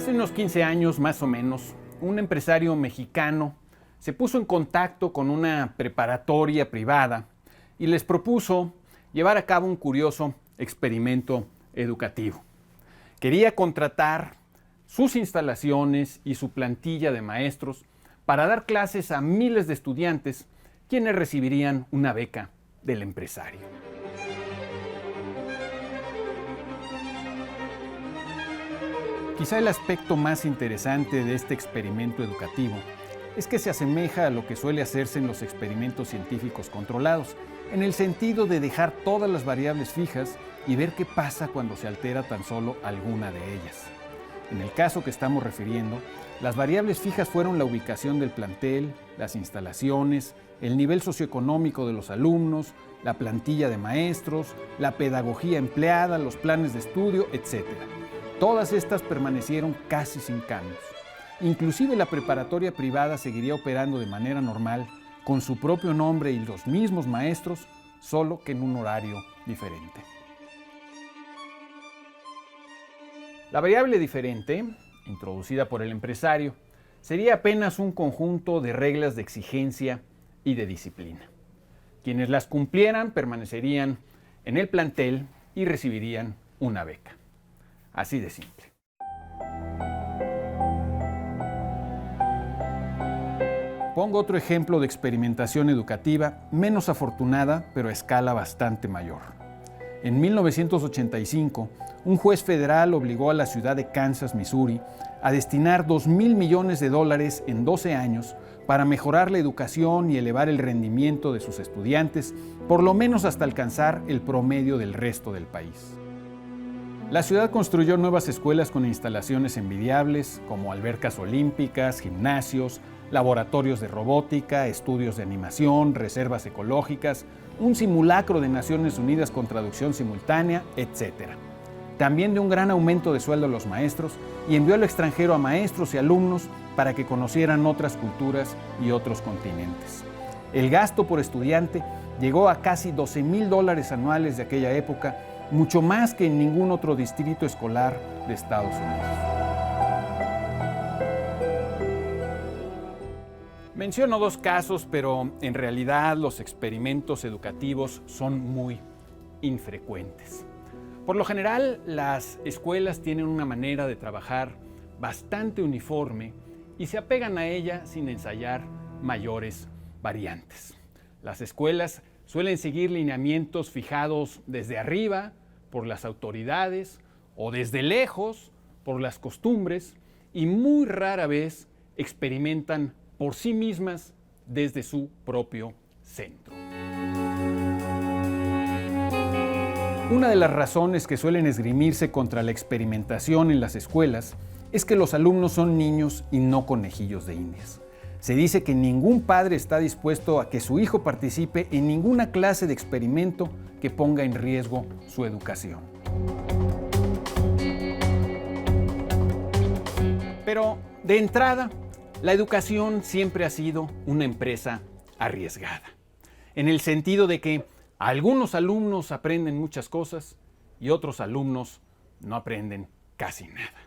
Hace unos 15 años más o menos, un empresario mexicano se puso en contacto con una preparatoria privada y les propuso llevar a cabo un curioso experimento educativo. Quería contratar sus instalaciones y su plantilla de maestros para dar clases a miles de estudiantes, quienes recibirían una beca del empresario. Quizá el aspecto más interesante de este experimento educativo es que se asemeja a lo que suele hacerse en los experimentos científicos controlados, en el sentido de dejar todas las variables fijas y ver qué pasa cuando se altera tan solo alguna de ellas. En el caso que estamos refiriendo, las variables fijas fueron la ubicación del plantel, las instalaciones, el nivel socioeconómico de los alumnos, la plantilla de maestros, la pedagogía empleada, los planes de estudio, etc. Todas estas permanecieron casi sin cambios. Inclusive la preparatoria privada seguiría operando de manera normal, con su propio nombre y los mismos maestros, solo que en un horario diferente. La variable diferente, introducida por el empresario, sería apenas un conjunto de reglas de exigencia y de disciplina. Quienes las cumplieran permanecerían en el plantel y recibirían una beca. Así de simple. Pongo otro ejemplo de experimentación educativa menos afortunada, pero a escala bastante mayor. En 1985, un juez federal obligó a la ciudad de Kansas, Missouri, a destinar $2,000 millones en 12 años para mejorar la educación y elevar el rendimiento de sus estudiantes, por lo menos hasta alcanzar el promedio del resto del país. La ciudad construyó nuevas escuelas con instalaciones envidiables, como albercas olímpicas, gimnasios, laboratorios de robótica, estudios de animación, reservas ecológicas, un simulacro de Naciones Unidas con traducción simultánea, etc. También dio un gran aumento de sueldo a los maestros y envió al extranjero a maestros y alumnos para que conocieran otras culturas y otros continentes. El gasto por estudiante llegó a casi $12,000 anuales de aquella época, mucho más que en ningún otro distrito escolar de Estados Unidos. Menciono dos casos, pero en realidad los experimentos educativos son muy infrecuentes. Por lo general, las escuelas tienen una manera de trabajar bastante uniforme y se apegan a ella sin ensayar mayores variantes. Las escuelas suelen seguir lineamientos fijados desde arriba por las autoridades o desde lejos por las costumbres y muy rara vez experimentan por sí mismas desde su propio centro. Una de las razones que suelen esgrimirse contra la experimentación en las escuelas es que los alumnos son niños y no conejillos de indias. Se dice que ningún padre está dispuesto a que su hijo participe en ninguna clase de experimento que ponga en riesgo su educación. Pero, de entrada, la educación siempre ha sido una empresa arriesgada, en el sentido de que algunos alumnos aprenden muchas cosas y otros alumnos no aprenden casi nada.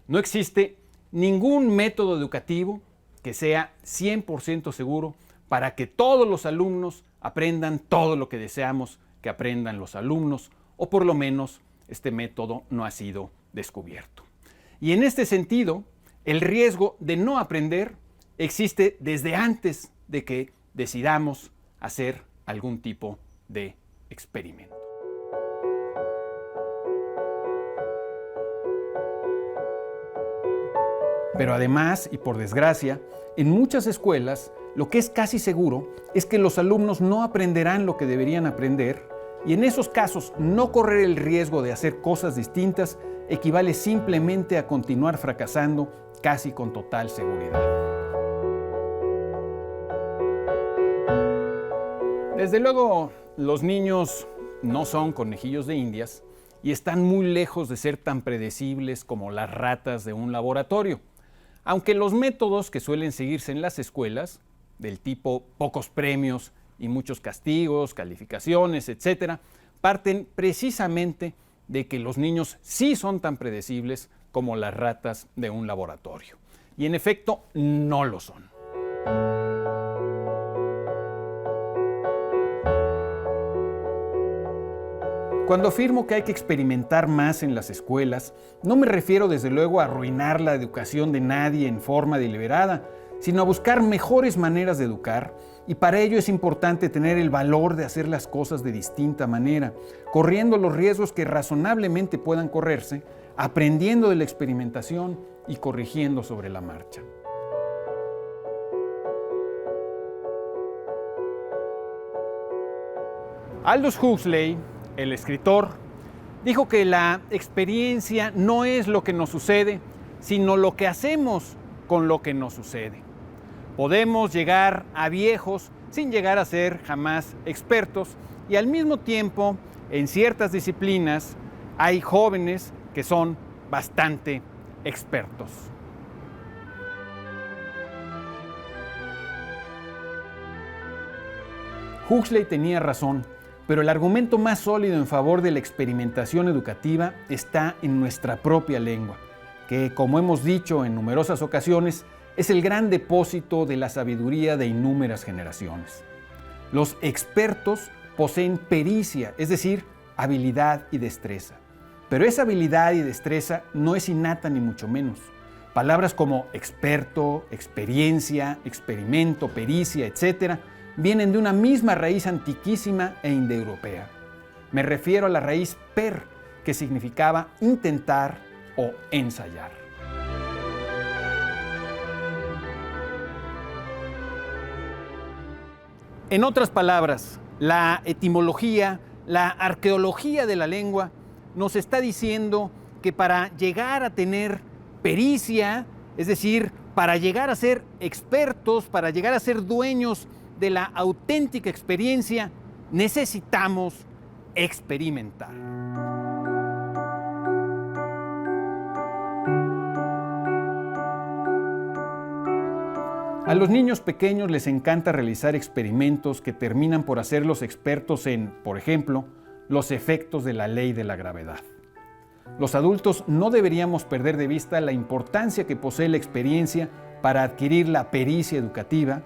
No existe ningún método educativo que sea 100% seguro para que todos los alumnos aprendan todo lo que deseamos que aprendan los alumnos, o por lo menos este método no ha sido descubierto. Y en este sentido, el riesgo de no aprender existe desde antes de que decidamos hacer algún tipo de experimento. Pero además, y por desgracia, en muchas escuelas lo que es casi seguro es que los alumnos no aprenderán lo que deberían aprender, y en esos casos no correr el riesgo de hacer cosas distintas equivale simplemente a continuar fracasando casi con total seguridad. Desde luego, los niños no son conejillos de indias y están muy lejos de ser tan predecibles como las ratas de un laboratorio. Aunque los métodos que suelen seguirse en las escuelas, del tipo pocos premios y muchos castigos, calificaciones, etc., parten precisamente de que los niños sí son tan predecibles como las ratas de un laboratorio. Y en efecto, no lo son. Cuando afirmo que hay que experimentar más en las escuelas, no me refiero desde luego a arruinar la educación de nadie en forma deliberada, sino a buscar mejores maneras de educar, y para ello es importante tener el valor de hacer las cosas de distinta manera, corriendo los riesgos que razonablemente puedan correrse, aprendiendo de la experimentación y corrigiendo sobre la marcha. Aldous Huxley, el escritor, dijo que la experiencia no es lo que nos sucede, sino lo que hacemos con lo que nos sucede. Podemos llegar a viejos sin llegar a ser jamás expertos, y al mismo tiempo, en ciertas disciplinas, hay jóvenes que son bastante expertos. Huxley tenía razón, pero el argumento más sólido en favor de la experimentación educativa está en nuestra propia lengua, que, como hemos dicho en numerosas ocasiones, es el gran depósito de la sabiduría de innúmeras generaciones. Los expertos poseen pericia, es decir, habilidad y destreza. Pero esa habilidad y destreza no es innata ni mucho menos. Palabras como experto, experiencia, experimento, pericia, etc., vienen de una misma raíz antiquísima e indoeuropea. Me refiero a la raíz per, que significaba intentar o ensayar. En otras palabras, la etimología, la arqueología de la lengua nos está diciendo que para llegar a tener pericia, es decir, para llegar a ser expertos, para llegar a ser dueños de la auténtica experiencia, necesitamos experimentar. A los niños pequeños les encanta realizar experimentos que terminan por hacerlos expertos en, por ejemplo, los efectos de la ley de la gravedad. Los adultos no deberíamos perder de vista la importancia que posee la experiencia para adquirir la pericia educativa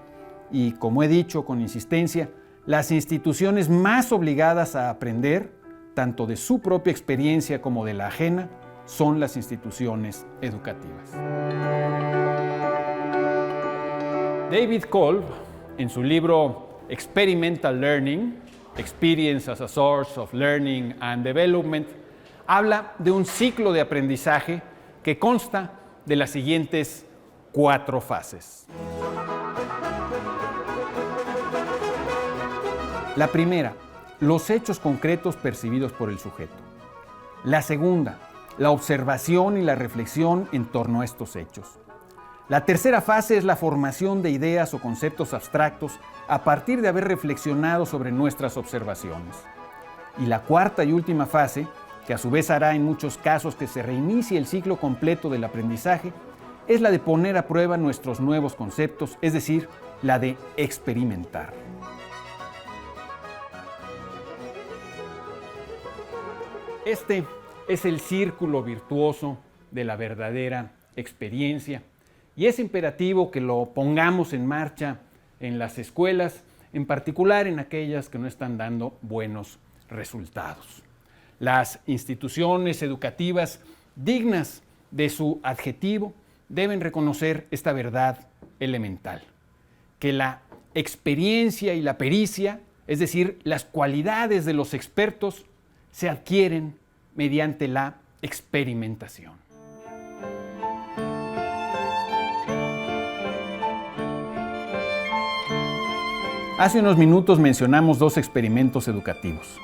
y, como he dicho con insistencia, las instituciones más obligadas a aprender, tanto de su propia experiencia como de la ajena, son las instituciones educativas. David Kolb, en su libro Experimental Learning, Experience as a Source of Learning and Development, habla de un ciclo de aprendizaje que consta de las siguientes 4 fases. La primera, los hechos concretos percibidos por el sujeto. La segunda, la observación y la reflexión en torno a estos hechos. La tercera fase es la formación de ideas o conceptos abstractos a partir de haber reflexionado sobre nuestras observaciones. Y la cuarta y última fase, que a su vez hará en muchos casos que se reinicie el ciclo completo del aprendizaje, es la de poner a prueba nuestros nuevos conceptos, es decir, la de experimentar. Este es el círculo virtuoso de la verdadera experiencia y es imperativo que lo pongamos en marcha en las escuelas, en particular en aquellas que no están dando buenos resultados. Las instituciones educativas dignas de su adjetivo deben reconocer esta verdad elemental, que la experiencia y la pericia, es decir, las cualidades de los expertos, se adquieren mediante la experimentación. Hace unos minutos mencionamos 2 experimentos educativos.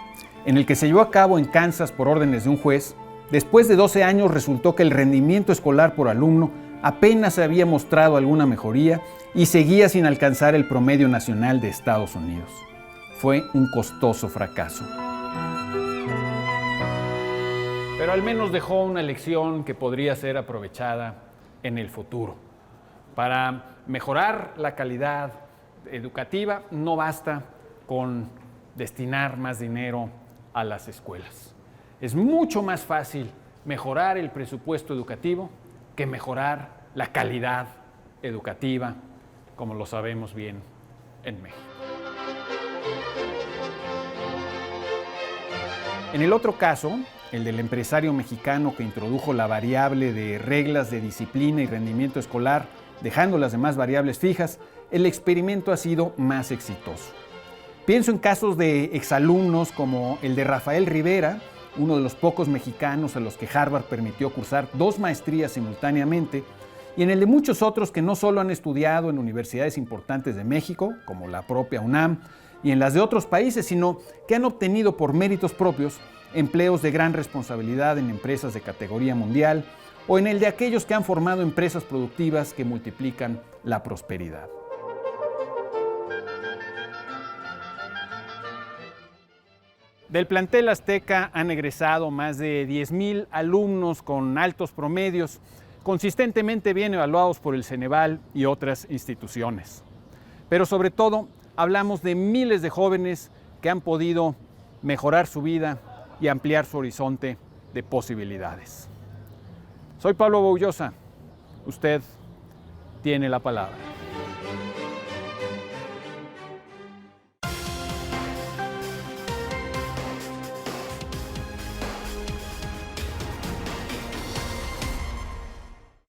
En el que se llevó a cabo en Kansas por órdenes de un juez, después de 12 años resultó que el rendimiento escolar por alumno apenas había mostrado alguna mejoría y seguía sin alcanzar el promedio nacional de Estados Unidos. Fue un costoso fracaso. Pero al menos dejó una lección que podría ser aprovechada en el futuro. Para mejorar la calidad educativa no basta con destinar más dinero a las escuelas. Es mucho más fácil mejorar el presupuesto educativo que mejorar la calidad educativa, como lo sabemos bien en México. En el otro caso, el del empresario mexicano que introdujo la variable de reglas de disciplina y rendimiento escolar, dejando las demás variables fijas, el experimento ha sido más exitoso. Pienso en casos de exalumnos como el de Rafael Rivera, uno de los pocos mexicanos a los que Harvard permitió cursar 2 maestrías simultáneamente, y en el de muchos otros que no solo han estudiado en universidades importantes de México, como la propia UNAM, y en las de otros países, sino que han obtenido por méritos propios empleos de gran responsabilidad en empresas de categoría mundial, o en el de aquellos que han formado empresas productivas que multiplican la prosperidad. Del plantel azteca han egresado más de 10,000 alumnos con altos promedios, consistentemente bien evaluados por el Ceneval y otras instituciones. Pero sobre todo, hablamos de miles de jóvenes que han podido mejorar su vida y ampliar su horizonte de posibilidades. Soy Pablo Boullosa. Usted tiene la palabra.